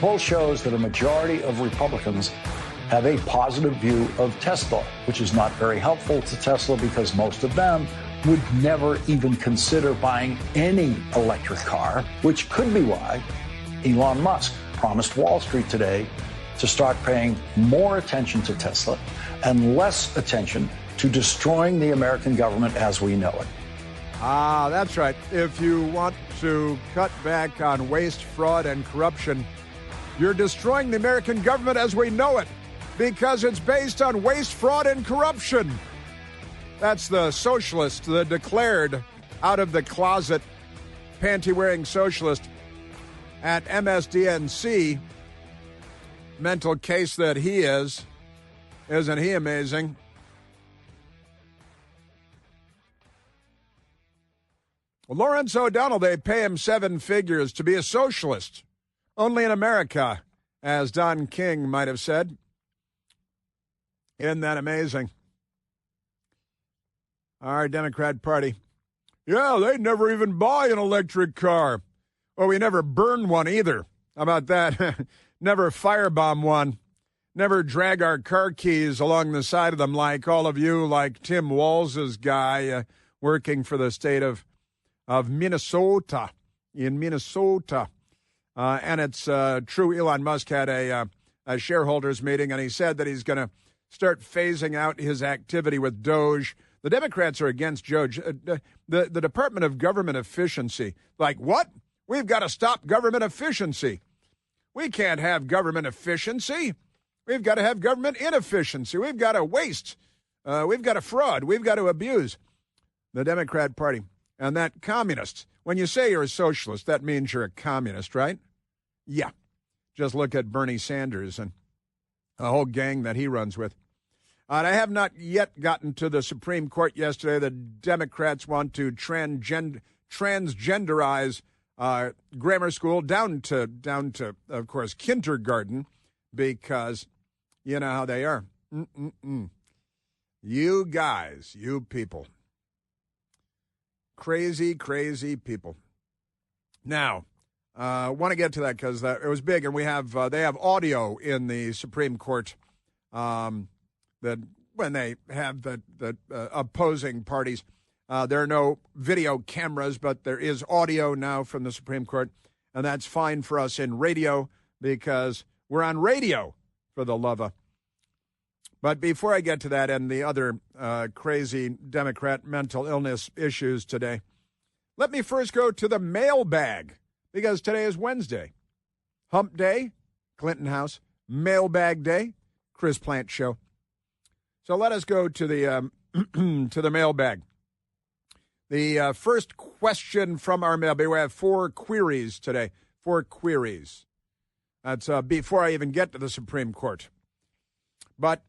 poll shows that a majority of Republicans have a positive view of Tesla, which is not very helpful to Tesla because most of them would never even consider buying any electric car, which could be why Elon Musk promised Wall Street today to start paying more attention to Tesla and less attention to destroying the American government as we know it. That's right. If you want to cut back on waste, fraud, and corruption, you're destroying the American government as we know it because it's based on waste, fraud, and corruption. That's the socialist, the declared out-of-the-closet, panty-wearing socialist at MSDNC. Mental case that he is. Isn't he amazing? Lawrence O'Donnell, they pay him 7 figures to be a socialist. Only in America, as Don King might have said. Isn't that amazing? Our Democrat Party. Yeah, they never even buy an electric car. Well, we never burn one either. How about that? Never firebomb one. Never drag our car keys along the side of them like all of you, like Tim Walz's guy working for the state of Minnesota, in Minnesota. And it's true, Elon Musk had a shareholders meeting, and he said that he's going to start phasing out his activity with Doge. The Democrats are against Doge. The Department of Government Efficiency. Like, what? We've got to stop government efficiency. We can't have government efficiency. We've got to have government inefficiency. We've got to waste. We've got to fraud. We've got to abuse. The Democrat Party. And that communist, when you say you're a socialist, that means you're a communist, right? Yeah. Just look at Bernie Sanders and a whole gang that he runs with. And I have not yet gotten to the Supreme Court yesterday. The Democrats want to transgenderize grammar school down to, of course, kindergarten, because you know how they are. You guys, you people. Crazy, crazy people. Now, I want to get to that because it was big, and we have they have audio in the Supreme Court that when they have the opposing parties. There are no video cameras, but there is audio now from the Supreme Court, and that's fine for us in radio because we're on radio, for the love of. But before I get to that and the other crazy Democrat mental illness issues today, let me first go to the mailbag, because today is Wednesday. Hump Day, Clinton House, Mailbag Day, Chris Plant Show. So let us go to the to the mailbag. The first question from our mailbag, we have 4 queries today. 4 queries. That's before I even get to the Supreme Court. But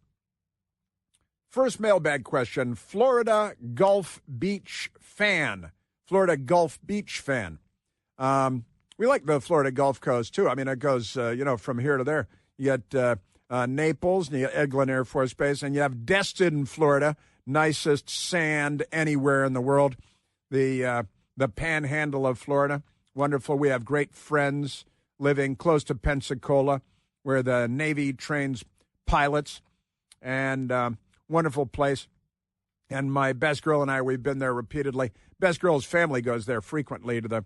first mailbag question, Florida Gulf Beach fan. Florida Gulf Beach fan. We like the Florida Gulf Coast, too. I mean, it goes, from here to there. You get Naples, and you get Eglin Air Force Base, and you have Destin, Florida, nicest sand anywhere in the world. The panhandle of Florida, wonderful. We have great friends living close to Pensacola, where the Navy trains pilots, and wonderful place. And my best girl and I, we've been there repeatedly. Best girl's family goes there frequently to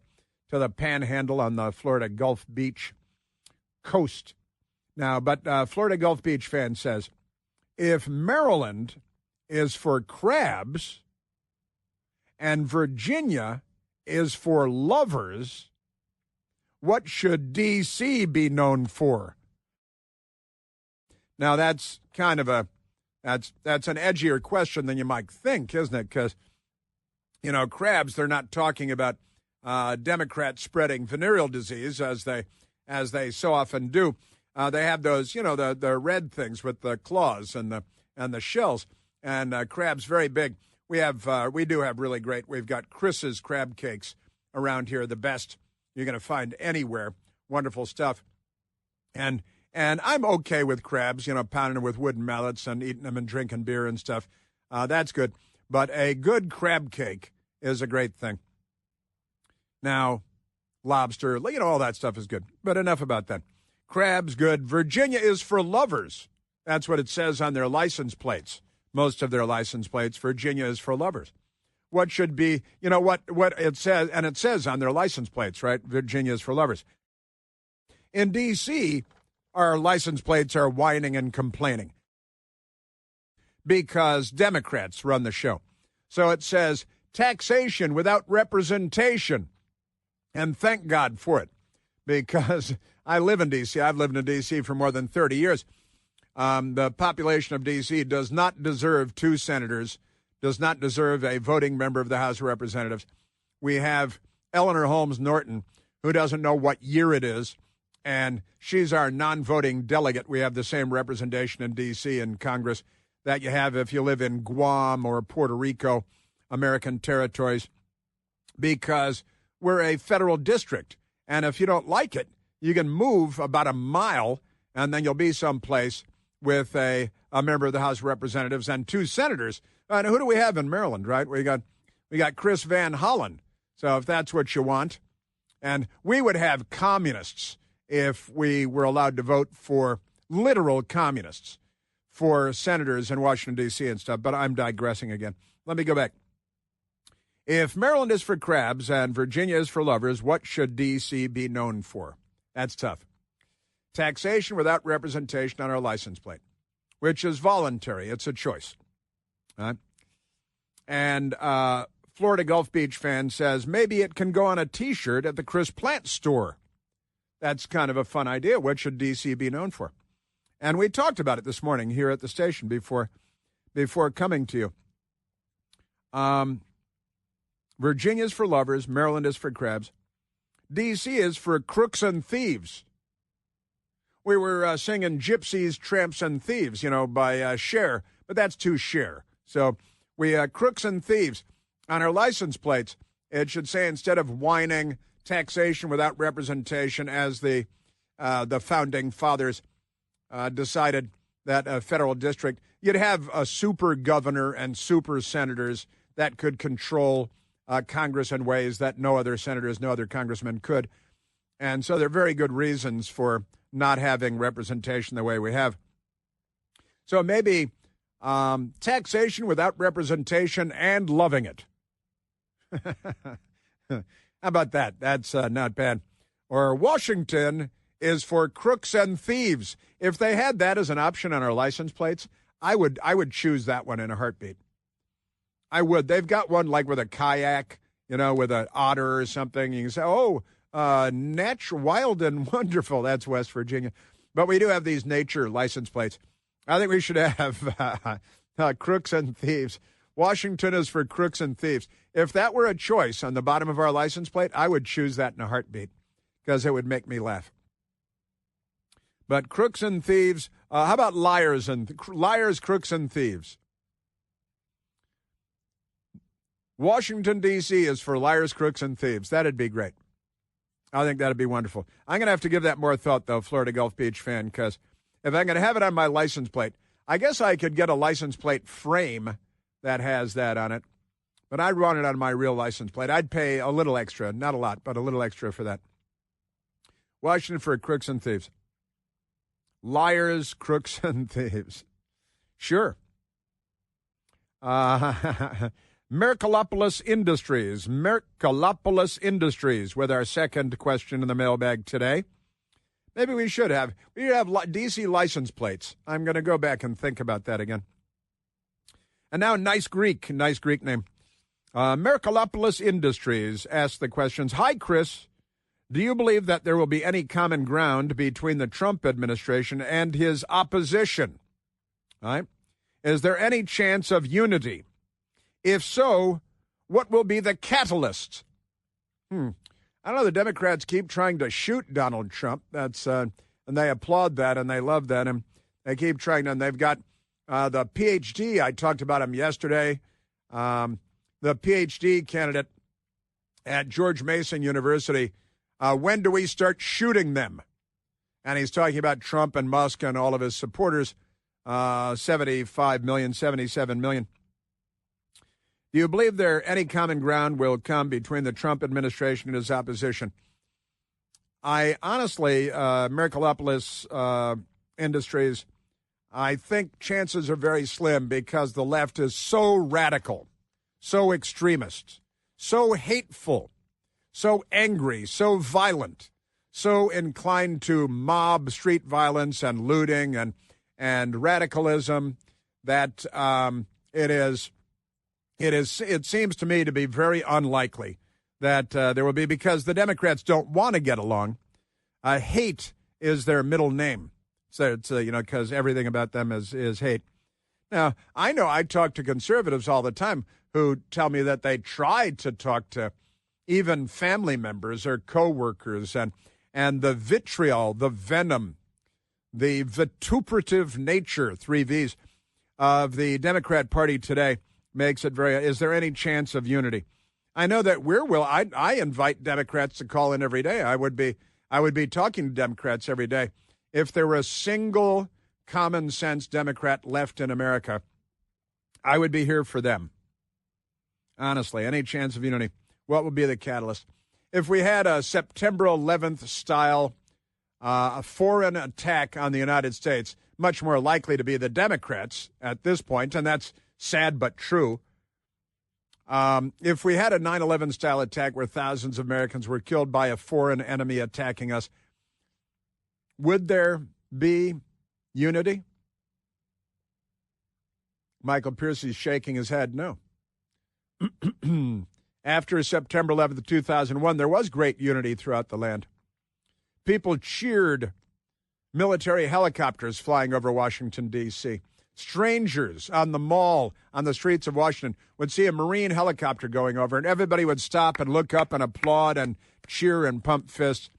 the panhandle on the Florida Gulf Beach coast. Now, but Florida Gulf Beach fan says, if Maryland is for crabs and Virginia is for lovers, what should D.C. be known for? Now, that's kind of that's an edgier question than you might think, isn't it? Because, crabs, they're not talking about Democrats spreading venereal disease as they so often do. They have those, the red things with the claws and the shells, and crabs very big. We do have really great. We've got Chris's crab cakes around here, the best you're going to find anywhere. Wonderful stuff. And I'm okay with crabs, pounding them with wooden mallets and eating them and drinking beer and stuff. That's good. But a good crab cake is a great thing. Now, lobster, all that stuff is good. But enough about that. Crabs, good. Virginia is for lovers. That's what it says on their license plates. Most of their license plates, Virginia is for lovers. What should be, what it says, and it says on their license plates, right? Virginia is for lovers. In D.C., our license plates are whining and complaining because Democrats run the show. So it says taxation without representation. And thank God for it, because I live in D.C. I've lived in D.C. for more than 30 years. The population of D.C. does not deserve 2 senators, does not deserve a voting member of the House of Representatives. We have Eleanor Holmes Norton, who doesn't know what year it is, and she's our non-voting delegate. We have the same representation in D.C. in Congress that you have if you live in Guam or Puerto Rico, American territories, because we're a federal district. And if you don't like it, you can move about a mile, and then you'll be someplace with a member of the House of Representatives and 2 senators. And who do we have in Maryland, right? We got Chris Van Hollen. So if that's what you want. And we would have communists if we were allowed to vote for literal communists for senators in Washington, D.C. and stuff. But I'm digressing again. Let me go back. If Maryland is for crabs and Virginia is for lovers, what should D.C. be known for? That's tough. Taxation without representation on our license plate, which is voluntary. It's a choice. And Florida Gulf Beach fan says maybe it can go on a T-shirt at the Chris Plant store. That's kind of a fun idea. What should D.C. be known for? And we talked about it this morning here at the station before coming to you. Virginia is for lovers. Maryland is for crabs. D.C. is for crooks and thieves. We were singing Gypsies, Tramps, and Thieves, by Cher, but that's too Cher. So we crooks and thieves. On our license plates, it should say, instead of whining, taxation without representation, as the founding fathers decided that a federal district, you'd have a super governor and super senators that could control Congress in ways that no other senators, no other congressmen could. And so there are very good reasons for not having representation the way we have. So maybe taxation without representation and loving it. How about that? That's not bad. Or Washington is for crooks and thieves. If they had that as an option on our license plates, I would choose that one in a heartbeat. I would. They've got one like with a kayak, with an otter or something. You can say, natural, wild and wonderful. That's West Virginia. But we do have these nature license plates. I think we should have crooks and thieves. Washington is for crooks and thieves. If that were a choice on the bottom of our license plate, I would choose that in a heartbeat because it would make me laugh. But crooks and thieves, how about liars, crooks, and thieves? Washington, D.C. is for liars, crooks, and thieves. That'd be great. I think that'd be wonderful. I'm going to have to give that more thought, though, Florida Gulf Beach fan, because if I'm going to have it on my license plate, I guess I could get a license plate frame that has that on it, but I'd run it on my real license plate. I'd pay a little extra, not a lot, but a little extra for that. Washington for crooks and thieves. Liars, crooks, and thieves. Sure. Mercalopolis Industries with our second question in the mailbag today. Maybe we should have D.C. license plates. I'm going to go back and think about that again. And now nice Greek name. Mercalopolis Industries asks the questions. Hi, Chris. Do you believe that there will be any common ground between the Trump administration and his opposition? All right. Is there any chance of unity? If so, what will be the catalyst? I don't know. The Democrats keep trying to shoot Donald Trump. That's and they applaud that and they love that. And they keep trying to, and they've got the PhD. I talked about him yesterday. The PhD candidate at George Mason University. When do we start shooting them? And he's talking about Trump and Musk and all of his supporters, 75 million, 77 million. Do you believe there any common ground will come between the Trump administration and his opposition? I honestly, Mercalopolis Industries, I think chances are very slim because the left is so radical, so extremist, so hateful, so angry, so violent, so inclined to mob street violence and looting and radicalism that it seems to me to be very unlikely that there will be, because the Democrats don't want to get along. Hate is their middle name. So it's, because everything about them is hate. Now, I know I talk to conservatives all the time who tell me that they tried to talk to even family members or coworkers, and the vitriol, the venom, the vituperative nature, 3 Vs, of the Democrat Party today makes it very. Is there any chance of unity? I know that I invite Democrats to call in every day. I would be talking to Democrats every day. If there were a single common sense Democrat left in America, I would be here for them. Honestly, any chance of unity? What would be the catalyst? If we had a September 11th style a foreign attack on the United States, much more likely to be the Democrats at this point, and that's sad but true. If we had a 9/11 style attack where thousands of Americans were killed by a foreign enemy attacking us, would there be unity? Michael Piercy's shaking his head no. After September 11th, 2001, there was great unity throughout the land. People cheered military helicopters flying over Washington, D.C. Strangers on the mall, on the streets of Washington, would see a Marine helicopter going over, and everybody would stop and look up and applaud and cheer and pump fists.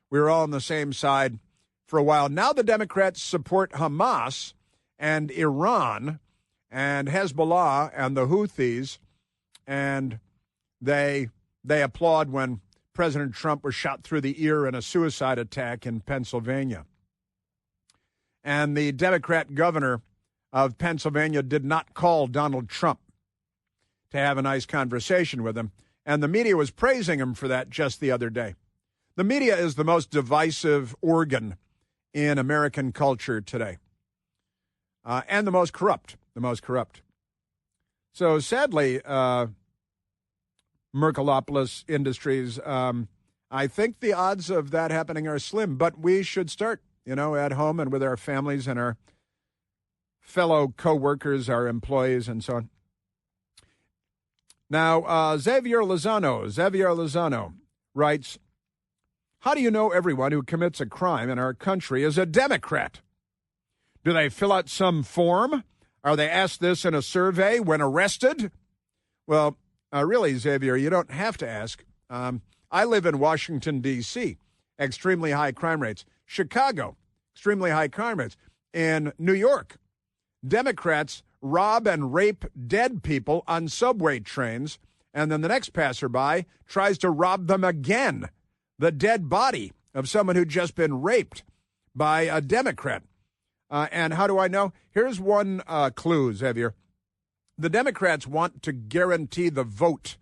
We were all on the same side for a while. Now the Democrats support Hamas and Iran and Hezbollah and the Houthis, and they applaud when President Trump was shot through the ear in a suicide attack in Pennsylvania. And the Democrat governor of Pennsylvania did not call Donald Trump to have a nice conversation with him, and the media was praising him for that just the other day. The media is the most divisive organ in American culture today, and the most corrupt. So sadly, Mercalopolis Industries, I think the odds of that happening are slim, but we should start, at home and with our families and our fellow co-workers, our employees, and so on. Now, Xavier Lozano writes, how do you know everyone who commits a crime in our country is a Democrat? Do they fill out some form? Are they asked this in a survey when arrested? Well, really, Xavier, you don't have to ask. I live in Washington, D.C., extremely high crime rates. Chicago, extremely high crime rates. In New York, Democrats rob and rape dead people on subway trains, and then the next passerby tries to rob them again, the dead body of someone who'd just been raped by a Democrat. And how do I know? Here's one clue, Xavier. The Democrats want to guarantee the vote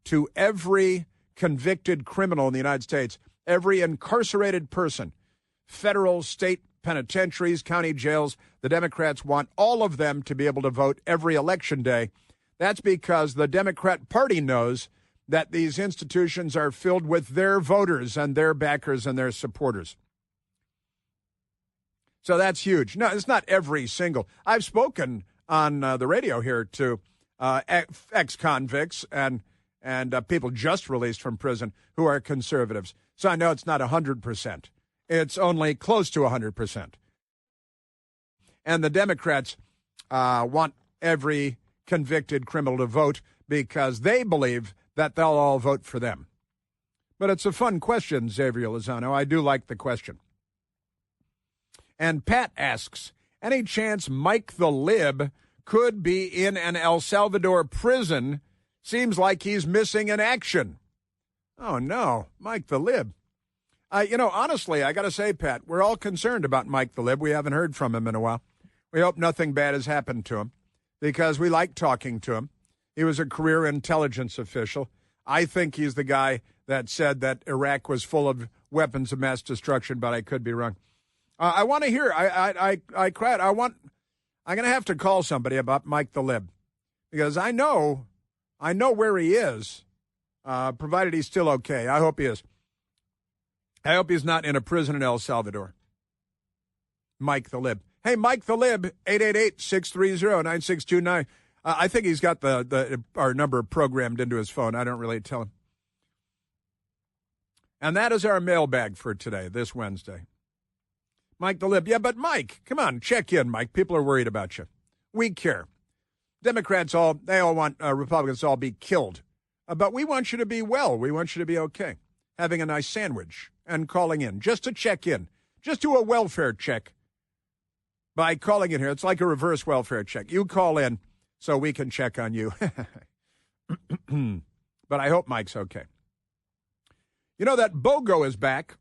to every convicted criminal in the United States, every incarcerated person, federal, state penitentiaries, county jails. The Democrats want all of them to be able to vote every election day. That's because the Democrat Party knows that these institutions are filled with their voters and their backers and their supporters. So that's huge. No, it's not every single. I've spoken on the radio here to ex-convicts and people just released from prison who are conservatives. So I know it's not 100%. It's only close to 100%. And the Democrats want every convicted criminal to vote because they believe that they'll all vote for them. But it's a fun question, Xavier Lozano. I do like the question. And Pat asks, any chance Mike the Lib could be in an El Salvador prison? Seems like he's missing in action. Oh, no, Mike the Lib. Honestly, I got to say, Pat, we're all concerned about Mike the Lib. We haven't heard from him in a while. We hope nothing bad has happened to him because we like talking to him. He was a career intelligence official. I think he's the guy that said that Iraq was full of weapons of mass destruction, but I could be wrong. I want to hear. I cried. I'm going to have to call somebody about Mike the Lib, because I know where he is, provided he's still okay. I hope he is. I hope he's not in a prison in El Salvador. Mike the Lib. Hey, Mike the Lib, 888-630-9629. I think he's got our number programmed into his phone. I don't really tell him. And that is our mailbag for today, this Wednesday. Mike the Lib. Yeah, but Mike, come on, check in, Mike. People are worried about you. We care. Democrats they all want Republicans to all be killed. But we want you to be well. We want you to be okay. Having a nice sandwich and calling in just to check in. Just do a welfare check by calling in here. It's like a reverse welfare check. You call in so we can check on you. But I hope Mike's okay. You know that BOGO is back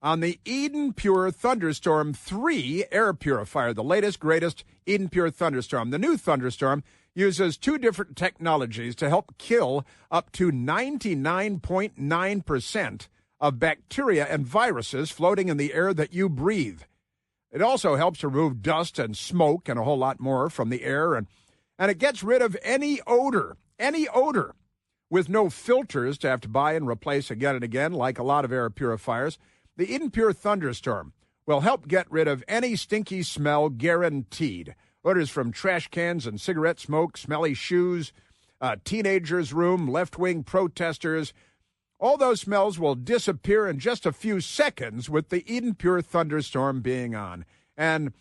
on the Eden Pure Thunderstorm 3 air purifier, the latest, greatest Eden Pure Thunderstorm. The new Thunderstorm uses 2 different technologies to help kill up to 99.9% of bacteria and viruses floating in the air that you breathe. It also helps to remove dust and smoke and a whole lot more from the air, and it gets rid of any odor, with no filters to have to buy and replace again and again like a lot of air purifiers. The Eden Pure Thunderstorm will help get rid of any stinky smell, guaranteed. Odors from trash cans and cigarette smoke, smelly shoes, teenagers' room, left-wing protesters. All those smells will disappear in just a few seconds with the Eden Pure Thunderstorm being on. And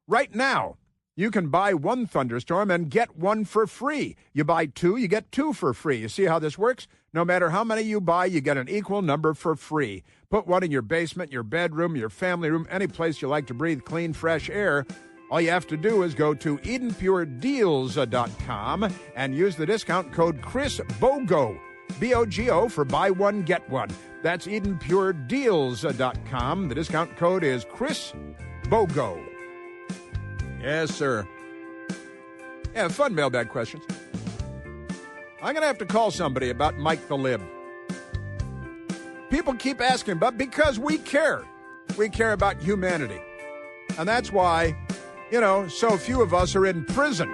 right now, you can buy 1 Thunderstorm and get 1 for free. You buy 2, you get 2 for free. You see how this works? No matter how many you buy, you get an equal number for free. Put 1 in your basement, your bedroom, your family room, any place you like to breathe clean, fresh air. All you have to do is go to EdenPureDeals.com and use the discount code ChrisBOGO, B-O-G-O, for buy 1, get 1. That's EdenPureDeals.com. The discount code is ChrisBOGO. Yes, sir. Yeah, fun mailbag questions. I'm going to have to call somebody about Mike the Lib. People keep asking, but because we care. We care about humanity. And that's why, so few of us are in prison.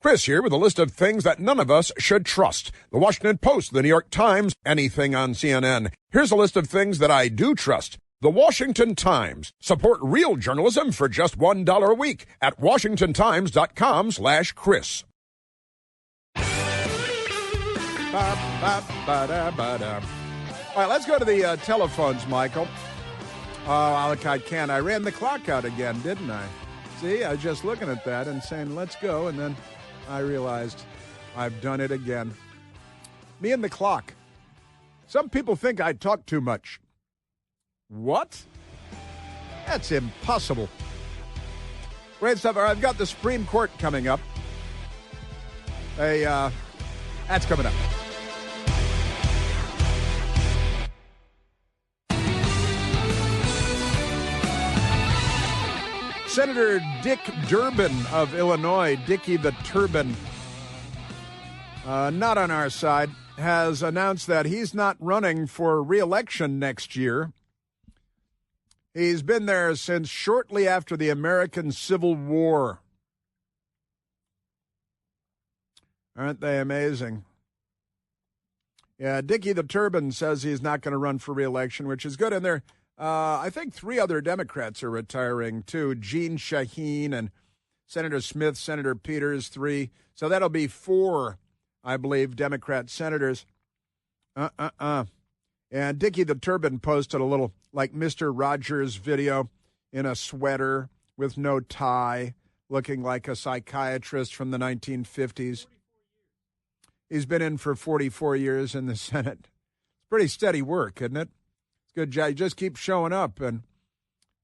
Chris here with a list of things that none of us should trust. The Washington Post, the New York Times, anything on CNN. Here's a list of things that I do trust. The Washington Times. Support real journalism for just $1 a week at WashingtonTimes.com/Chris. All right, let's go to the telephones, Michael. Oh, I can't. I ran the clock out again, didn't I? See, I was just looking at that and saying, let's go, and then I realized I've done it again. Me and the clock. Some people think I talk too much. What? That's impossible. Great stuff. All right, I've got the Supreme Court coming up. That's coming up. Senator Dick Durbin of Illinois, Dickie the Turban, not on our side, has announced that he's not running for re-election next year. He's been there since shortly after the American Civil War. Aren't they amazing? Yeah, Dickie the Turban says he's not going to run for re-election, which is good. And there, I think 3 other Democrats are retiring, too. Jean Shaheen and Senator Smith, Senator Peters, 3. So that'll be 4, I believe, Democrat senators. And Dickie the Turban posted a little, like, Mr. Rogers video in a sweater with no tie, looking like a psychiatrist from the 1950s. He's been in for 44 years in the Senate. It's pretty steady work, isn't it? It's good job. You just keep showing up, and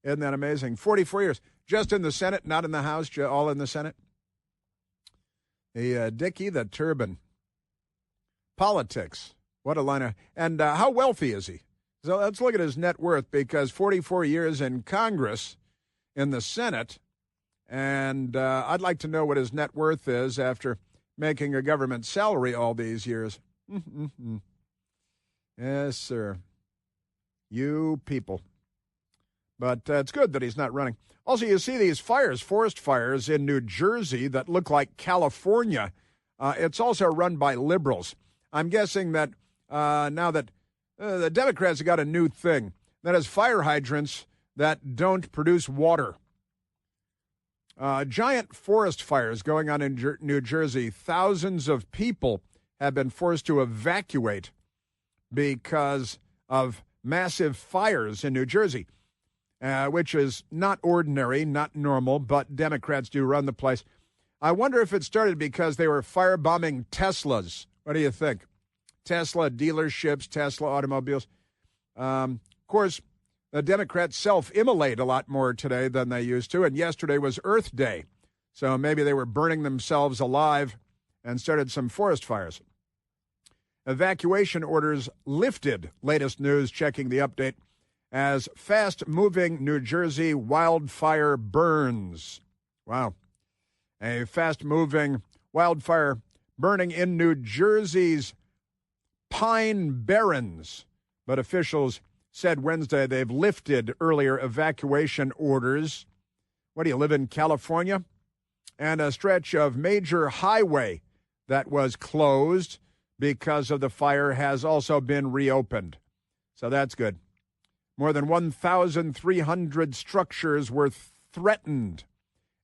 isn't that amazing? 44 years. Just in the Senate, not in the House, all in the Senate. The Dickie the Turban. Politics. What a line of... And how wealthy is he? So let's look at his net worth, because 44 years in Congress, in the Senate, and I'd like to know what his net worth is after making a government salary all these years. Yes, sir. You people. But it's good that he's not running. Also, you see these fires, forest fires in New Jersey that look like California. It's also run by liberals. I'm guessing that now that the Democrats have got a new thing that has fire hydrants that don't produce water. Giant forest fires going on in New Jersey. Thousands of people have been forced to evacuate because of massive fires in New Jersey, which is not ordinary, not normal, but Democrats do run the place. I wonder if it started because they were firebombing Teslas. What do you think? Tesla dealerships, Tesla automobiles. Of course, the Democrats self-immolate a lot more today than they used to, and yesterday was Earth Day. So maybe they were burning themselves alive and started some forest fires. Evacuation orders lifted, latest news checking the update, as fast-moving New Jersey wildfire burns. Wow. A fast-moving wildfire burning in New Jersey's Pine Barrens. But officials said Wednesday they've lifted earlier evacuation orders. What do you live in, California? And a stretch of major highway that was closed because of the fire has also been reopened. So that's good. More than 1,300 structures were threatened,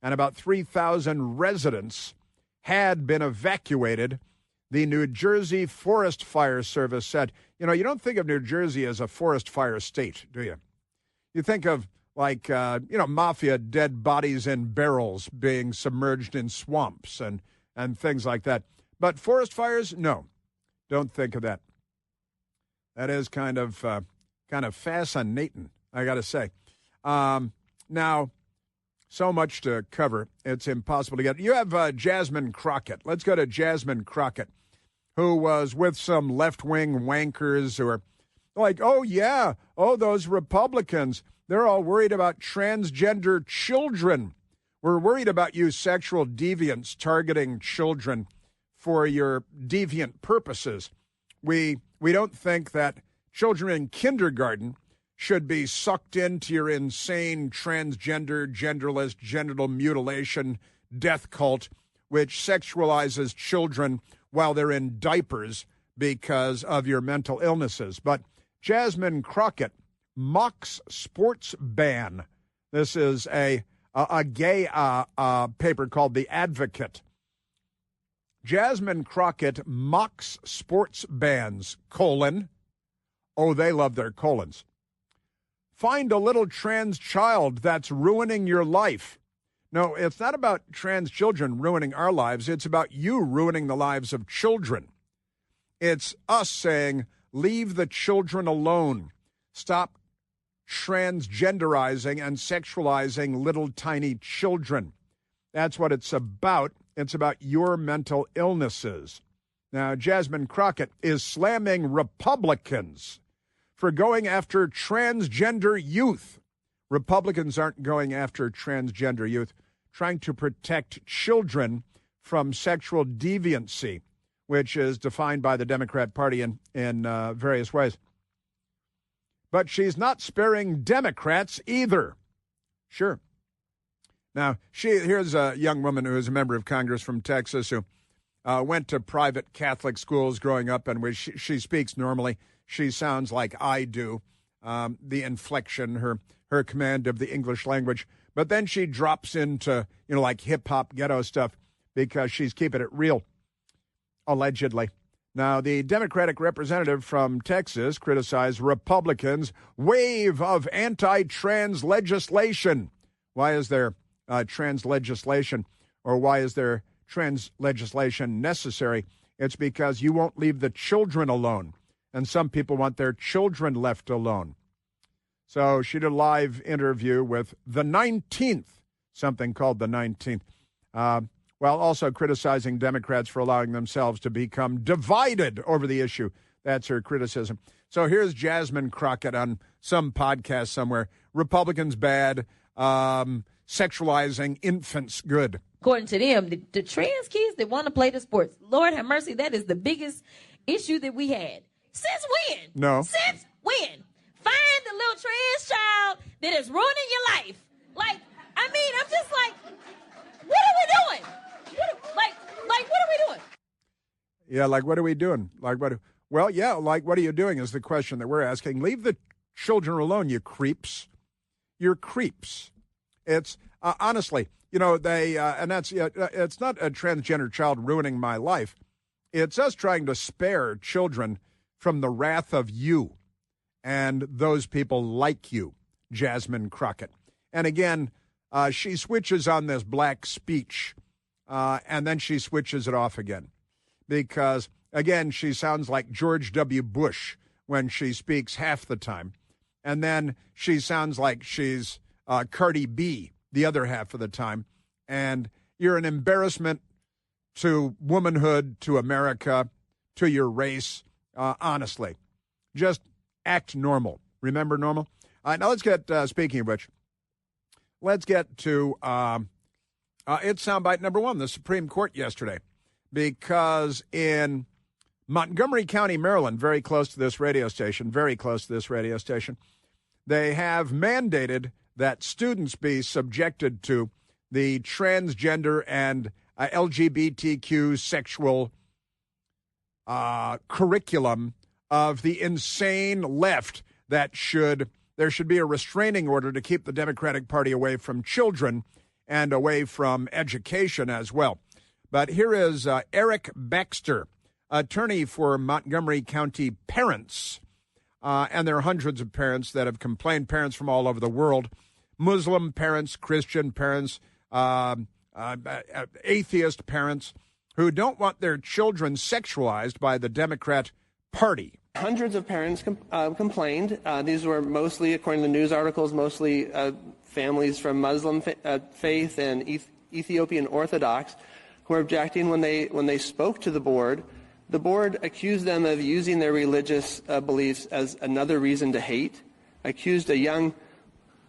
and about 3,000 residents had been evacuated. The New Jersey Forest Fire Service said, you don't think of New Jersey as a forest fire state, do you? You think of, like, mafia dead bodies in barrels being submerged in swamps and things like that. But forest fires, no. Don't think of that. That is kind of fascinating, I got to say. Now, so much to cover, it's impossible to get. You have Jasmine Crockett. Let's go to Jasmine Crockett, who was with some left-wing wankers who are like, those Republicans, they're all worried about transgender children. We're worried about you sexual deviants targeting children for your deviant purposes. We don't think that children in kindergarten should be sucked into your insane transgender, genderless, genital mutilation death cult, which sexualizes children while they're in diapers because of your mental illnesses. But Jasmine Crockett mocks sports ban. This is a gay paper called The Advocate. Jasmine Crockett mocks sports bans, they love their colons. Find a little trans child that's ruining your life. No, it's not about trans children ruining our lives. It's about you ruining the lives of children. It's us saying, leave the children alone. Stop transgenderizing and sexualizing little tiny children. That's what it's about. It's about your mental illnesses. Now, Jasmine Crockett is slamming Republicans for going after transgender youth. Republicans aren't going after transgender youth, trying to protect children from sexual deviancy, which is defined by the Democrat Party in various ways. But she's not sparing Democrats either. Sure. Now, here's a young woman who is a member of Congress from Texas who went to private Catholic schools growing up, and she speaks normally. She sounds like I do, the inflection, her command of the English language. But then she drops into, like hip-hop ghetto stuff because she's keeping it real, allegedly. Now, the Democratic representative from Texas criticized Republicans' wave of anti-trans legislation. Why is there trans legislation, or why is there trans legislation necessary? It's because you won't leave the children alone, and some people want their children left alone. So she did a live interview with the 19th, something called the 19th, while also criticizing Democrats for allowing themselves to become divided over the issue. That's her criticism. So here's Jasmine Crockett on some podcast somewhere. Republicans bad, sexualizing infants good. According to them, the trans kids that want to play the sports, Lord have mercy, that is the biggest issue that we had. Since when? No. Since when? Find the little trans child that is ruining your life. Like, I mean, I'm just like, what are we doing? What are we doing? Yeah, like, what are we doing? Like, what? Well, yeah, like, what are you doing is the question that we're asking. Leave the children alone, you creeps. You're creeps. It's, honestly, you know, and that's, it's not a transgender child ruining my life. It's us trying to spare children from the wrath of you and those people like you, Jasmine Crockett. And again, she switches on this black speech, and then she switches it off again. Because, again, she sounds like George W. Bush when she speaks half the time. And then she sounds like she's Cardi B the other half of the time. And you're an embarrassment to womanhood, to America, to your race, honestly. Just act normal. Remember normal? All right, now let's get, speaking of which, let's get to it's soundbite number one, the Supreme Court yesterday. Because in Montgomery County, Maryland, very close to this radio station, they have mandated that students be subjected to the transgender and LGBTQ sexual curriculum of the insane left that there should be a restraining order to keep the Democratic Party away from children and away from education as well. But here is Eric Baxter, attorney for Montgomery County Parents. And there are hundreds of parents that have complained, parents from all over the world, Muslim parents, Christian parents, atheist parents, who don't want their children sexualized by the Democrat Party. Hundreds of parents complained. These were mostly, according to the news articles, mostly families from Muslim faith and Ethiopian Orthodox who were objecting when they spoke to the board. The board accused them of using their religious beliefs as another reason to hate, accused a young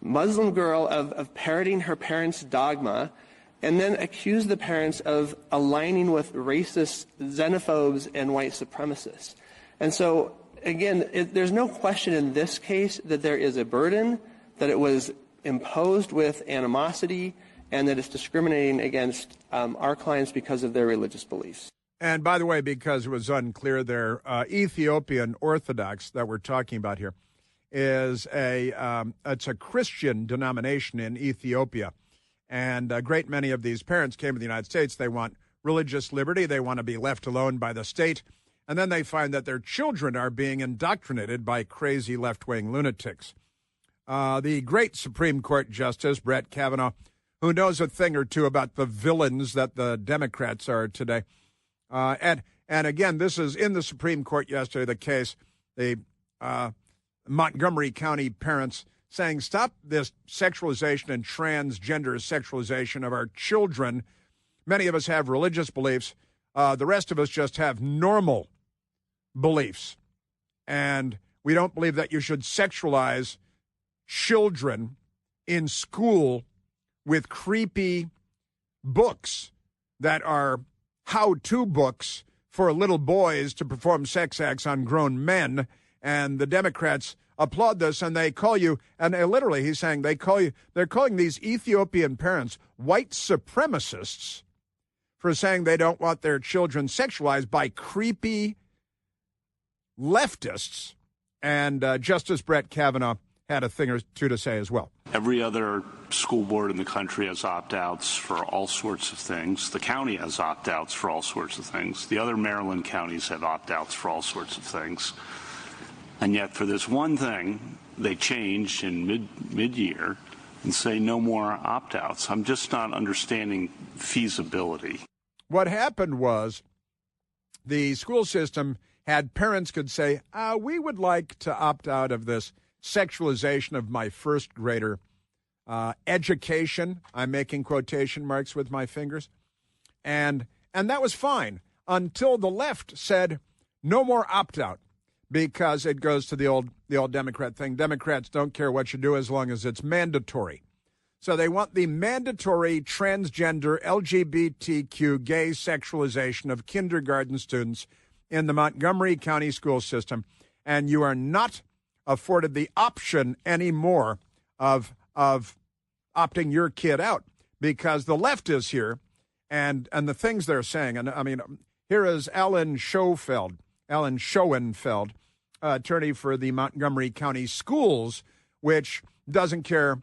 Muslim girl of parroting her parents' dogma, and then accused the parents of aligning with racist xenophobes and white supremacists. And so, again, there's no question in this case that there is a burden, that it was imposed with animosity, and that it's discriminating against our clients because of their religious beliefs. And by the way, because it was unclear there, Ethiopian Orthodox that we're talking about here is it's a Christian denomination in Ethiopia. And a great many of these parents came to the United States. They want religious liberty. They want to be left alone by the state. And then they find that their children are being indoctrinated by crazy left-wing lunatics. The great Supreme Court Justice, Brett Kavanaugh, who knows a thing or two about the villains that the Democrats are today. And again, this is in the Supreme Court yesterday, the case, the Montgomery County Parents saying, stop this sexualization and transgender sexualization of our children. Many of us have religious beliefs. The rest of us just have normal beliefs. And we don't believe that you should sexualize children in school with creepy books that are how-to books for little boys to perform sex acts on grown men. And the Democrats applaud this, and they call you, and literally he's saying they're calling these Ethiopian parents white supremacists for saying they don't want their children sexualized by creepy leftists. And Justice Brett Kavanaugh had a thing or two to say as well. Every other school board in the country has opt-outs for all sorts of things. The county has opt-outs for all sorts of things. The other Maryland counties have opt-outs for all sorts of things. And yet for this one thing, they changed in mid-year and say no more opt-outs. I'm just not understanding feasibility. What happened was the school system had parents could say, we would like to opt out of this sexualization of my first grader education. I'm making quotation marks with my fingers. And that was fine until the left said no more opt-out, because it goes to the old Democrat thing. Democrats don't care what you do as long as it's mandatory. So they want the mandatory transgender LGBTQ gay sexualization of kindergarten students in the Montgomery County school system, and you are not afforded the option anymore of opting your kid out, because the left is here, and the things they're saying. And I mean, here is Alan Schoenfeld, attorney for the Montgomery County Schools, which doesn't care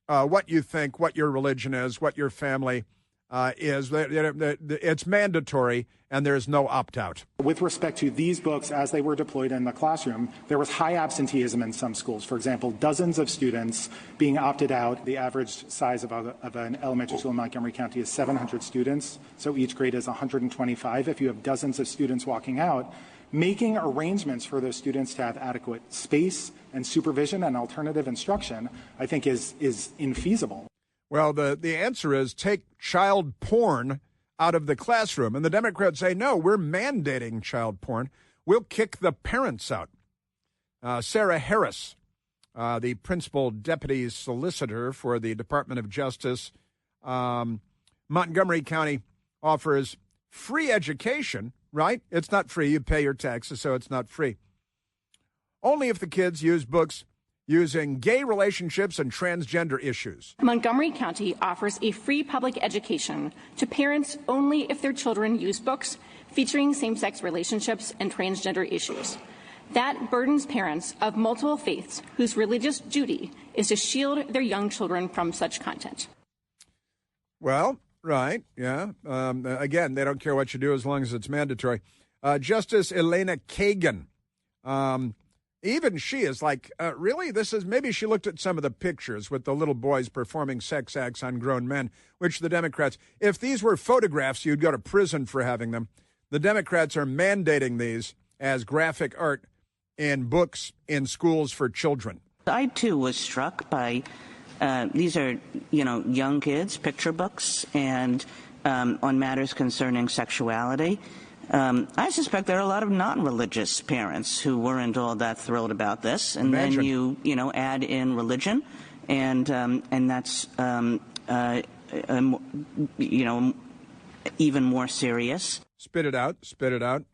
what you think, what your religion is, what your family is. It's mandatory, and there's no opt-out. With respect to these books, as they were deployed in the classroom, there was high absenteeism in some schools. For example, dozens of students being opted out. The average size of an elementary school in Montgomery County is 700 students, so each grade is 125. If you have dozens of students walking out, making arrangements for those students to have adequate space and supervision and alternative instruction, I think is infeasible. Well, the answer is take child porn out of the classroom. And the Democrats say, no, we're mandating child porn. We'll kick the parents out. Sarah Harris, the principal deputy solicitor for the Department of Justice, Montgomery County offers free education, right? It's not free. You pay your taxes, so it's not free. Only if the kids use books using gay relationships and transgender issues. Montgomery County offers a free public education to parents only if their children use books featuring same-sex relationships and transgender issues. That burdens parents of multiple faiths whose religious duty is to shield their young children from such content. Well, right, yeah. Again, they don't care what you do as long as it's mandatory. Justice Elena Kagan, even she is like, really? Maybe she looked at some of the pictures with the little boys performing sex acts on grown men, which the Democrats, if these were photographs, you'd go to prison for having them. The Democrats are mandating these as graphic art in books in schools for children. I, too, was struck by, these are, young kids, picture books, and on matters concerning sexuality. I suspect there are a lot of non-religious parents who weren't all that thrilled about this. And then you add in religion, and that's, even more serious. Spit it out.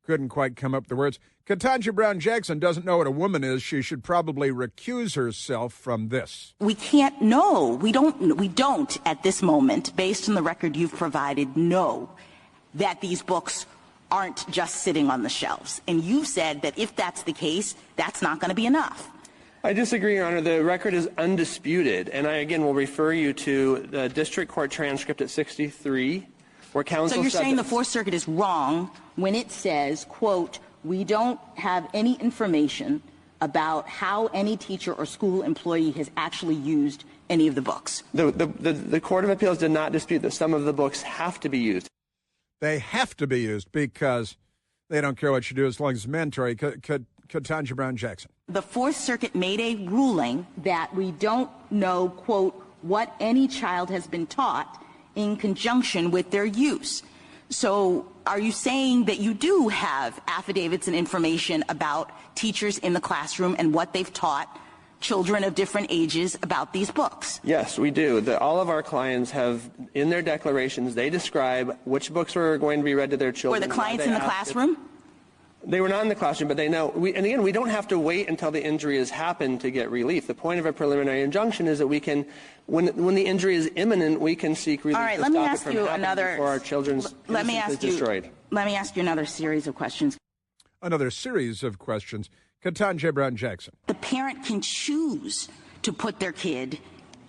Couldn't quite come up with the words. Ketanji Brown Jackson doesn't know what a woman is. She should probably recuse herself from this. We can't know. We don't at this moment, based on the record you've provided, know that these books aren't just sitting on the shelves. And you've said that if that's the case, that's not going to be enough. I disagree, Your Honor. The record is undisputed. And I, again, will refer you to the district court transcript at 63, where counsel So you're said saying the Fourth Circuit is wrong when it says, quote, we don't have any information about how any teacher or school employee has actually used any of the books. The Court of Appeals did not dispute that some of the books have to be used. They have to be used because they don't care what you do as long as it's mandatory. Ketanji Brown Jackson. The Fourth Circuit made a ruling that we don't know, quote, what any child has been taught in conjunction with their use. So are you saying that you do have affidavits and information about teachers in the classroom and what they've taught children of different ages about these books? Yes, we do. All of our clients have, in their declarations, they describe which books were going to be read to their children. Were the clients in the classroom? They were not in the classroom, but they know. And again, we don't have to wait until the injury has happened to get relief. The point of a preliminary injunction is that we can, when the injury is imminent, we can seek relief. All right, to let me stop ask it from you happening another. Before our children's innocence is destroyed. Let me ask you another series of questions. Another series of questions. Ketanji Brown Jackson. The parent can choose to put their kid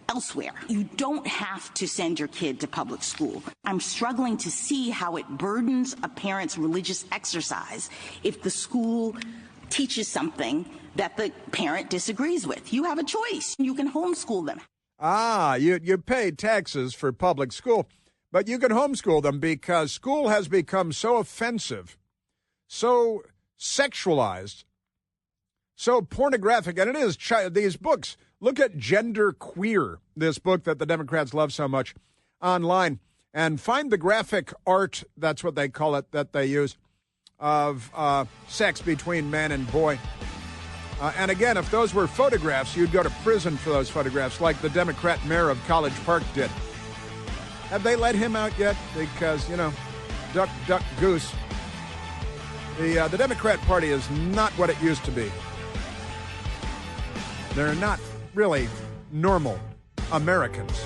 elsewhere. You don't have to send your kid to public school. I'm struggling to see how it burdens a parent's religious exercise if the school teaches something that the parent disagrees with. You have a choice. You can homeschool them. You pay taxes for public school, but you can homeschool them because school has become so offensive, so sexualized, so pornographic, and it is these books. Look at Gender Queer, this book that the Democrats love so much, online, and find the graphic art, that's what they call it, that they use, of sex between man and boy. And again, if those were photographs, you'd go to prison for those photographs, like the Democrat mayor of College Park did. Have they let him out yet? Because, duck, duck, goose. The Democrat Party is not what it used to be. They're not really normal Americans.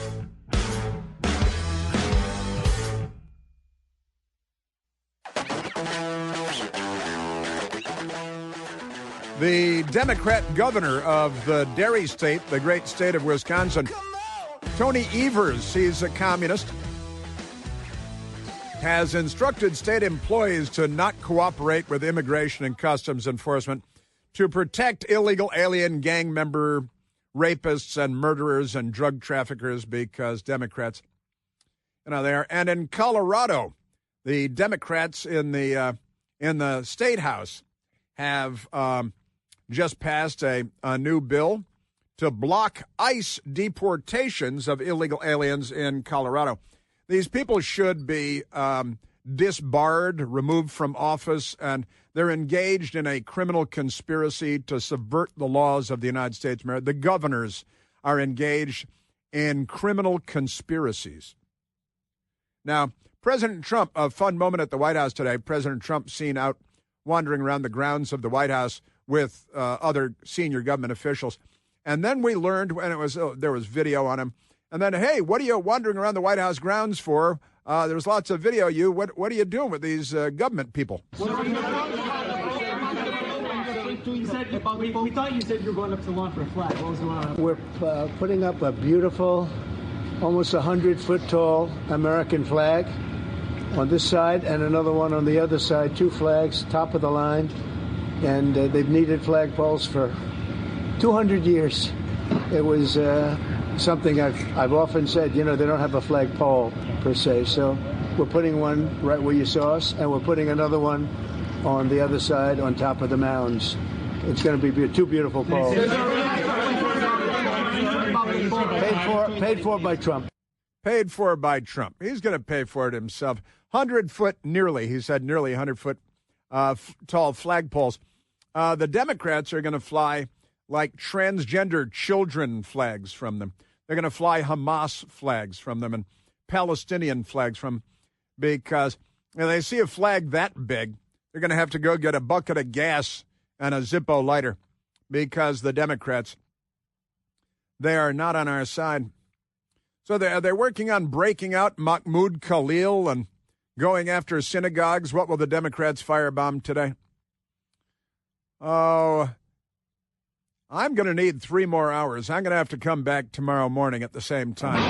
The Democrat governor of the dairy state, the great state of Wisconsin, Tony Evers, he's a communist, has instructed state employees to not cooperate with immigration and customs enforcement to protect illegal alien gang member rapists and murderers and drug traffickers because Democrats, they are. And in Colorado, the Democrats in the state house have just passed a new bill to block ICE deportations of illegal aliens in Colorado. These people should be disbarred, removed from office, and they're engaged in a criminal conspiracy to subvert the laws of the United States. The governors are engaged in criminal conspiracies. Now, President Trump, a fun moment at the White House today, President Trump seen out wandering around the grounds of the White House with other senior government officials. And then we learned when there was video on him. And then, hey, what are you wandering around the White House grounds for? There was lots of video. What are you doing with these government people? We thought you said you were going up to the lawn for a flag. What was going on? We're putting up a beautiful, almost 100-foot tall American flag on this side and another one on the other side, 2 flags, top of the line. And they've needed flagpoles for 200 years. It was something I've often said, they don't have a flagpole per se. So we're putting one right where you saw us, and we're putting another one on the other side on top of the mounds. It's going to be 2 beautiful poles. Paid for by Trump. Paid for by Trump. He's going to pay for it himself. 100-foot, nearly 100-foot tall flagpoles. The Democrats are going to fly like transgender children flags from them. They're going to fly Hamas flags from them and Palestinian flags from them because they see a flag that big, they're going to have to go get a bucket of gas and a Zippo lighter because the Democrats, they are not on our side. So they're working on breaking out Mahmoud Khalil and going after synagogues. What will the Democrats firebomb today? Oh, I'm going to need 3 more hours. I'm going to have to come back tomorrow morning at the same time.